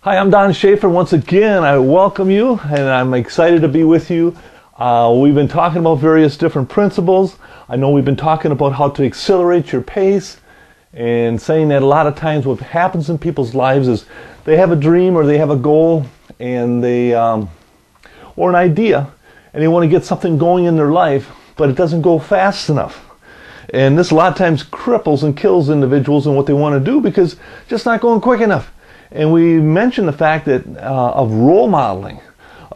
Hi, I'm Don Schaefer. Once again, I welcome you, and I'm excited to be with you. We've been talking about various different principles. I know we've been talking about how to accelerate your pace, and saying that a lot of times what happens in people's lives is they have a dream or they have a goal and or an idea, and they want to get something going in their life, but it doesn't go fast enough. And this a lot of times cripples and kills individuals in what they want to do because it's just not going quick enough. And we mentioned the fact that of role modeling,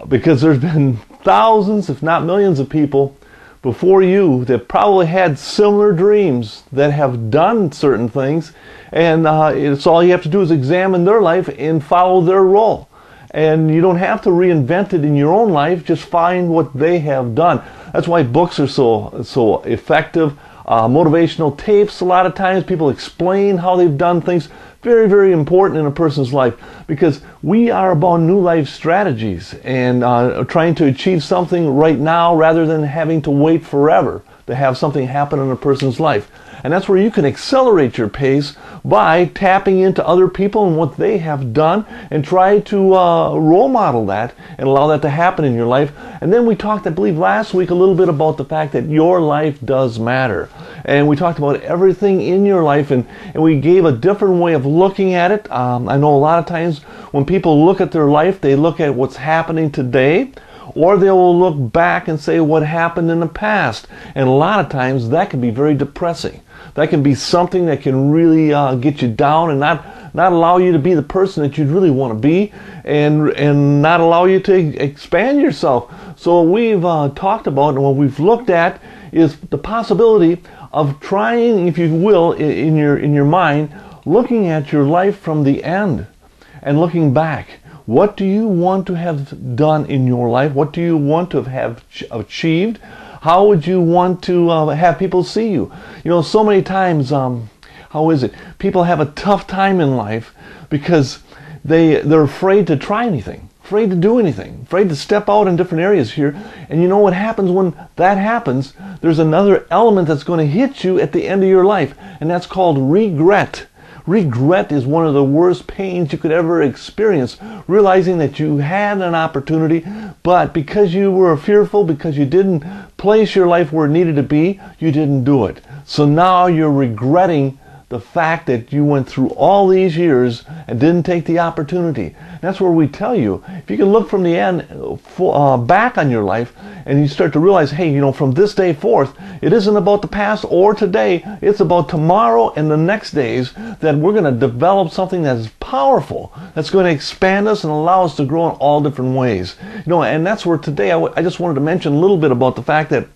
because there's been thousands, if not millions, of people before you that probably had similar dreams that have done certain things, and it's all you have to do is examine their life and follow their role. And you don't have to reinvent it in your own life, just find what they have done. That's why books are so effective. Motivational tapes, a lot of times people explain how they've done things. Very, very important in a person's life, because we are about new life strategies and trying to achieve something right now rather than having to wait forever to have something happen in a person's life. And that's where you can accelerate your pace by tapping into other people and what they have done, and try to role model that and allow that to happen in your life. And then we talked, I believe last week, a little bit about the fact that your life does matter. And we talked about everything in your life, and we gave a different way of looking at it. I know a lot of times when people look at their life, they look at what's happening today, or they will look back and say what happened in the past. And a lot of times that can be very depressing. That can be something that can really get you down and not allow you to be the person that you really want to be, and not allow you to expand yourself. So what we've talked about and what we've looked at is the possibility of trying, if you will, in your mind, looking at your life from the end and looking back. What do you want to have done in your life? What do you want to have achieved? How would you want to have people see you? You know, so many times, how is it? People have a tough time in life because they're afraid to try anything, afraid to do anything, afraid to step out in different areas here. And you know what happens when that happens? There's another element that's going to hit you at the end of your life, and that's called regret. Regret is one of the worst pains you could ever experience, realizing that you had an opportunity, but because you were fearful, because you didn't place your life where it needed to be, you didn't do it. So now you're regretting the fact that you went through all these years and didn't take the opportunity. That's where we tell you, if you can look from the end back on your life, and you start to realize, hey, you know, from this day forth, it isn't about the past or today, it's about tomorrow and the next days, that we're going to develop something that is powerful, that's going to expand us and allow us to grow in all different ways. You know, and that's where today I just wanted to mention a little bit about the fact that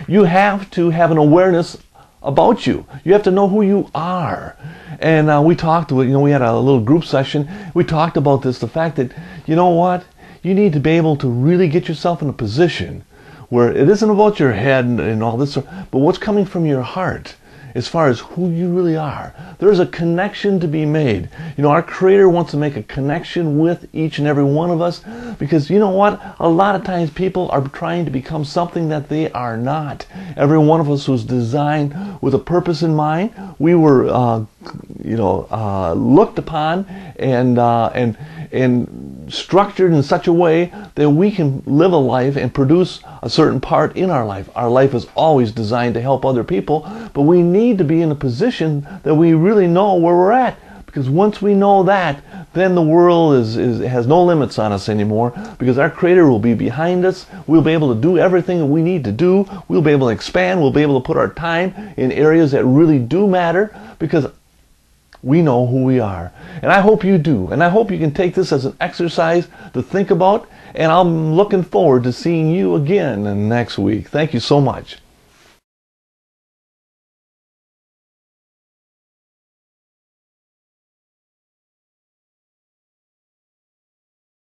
you have to have an awareness about you. You have to know who you are. And we talked, you know, we had a little group session. We talked about this, the fact that, you know what, you need to be able to really get yourself in a position where it isn't about your head and all this, but what's coming from your heart as far as who you really are. There's a connection to be made. You know, our Creator wants to make a connection with each and every one of us, because you know what? A lot of times people are trying to become something that they are not. Every one of us was designed with a purpose in mind. We were, looked upon and structured in such a way that we can live a life and produce a certain part in our life. Our life is always designed to help other people, but we need to be in a position that we really know where we're at. Because once we know that, then the world has no limits on us anymore, because our Creator will be behind us. We'll be able to do everything that we need to do. We'll be able to expand. We'll be able to put our time in areas that really do matter, because we know who we are. And I hope you do. And I hope you can take this as an exercise to think about. And I'm looking forward to seeing you again next week. Thank you so much.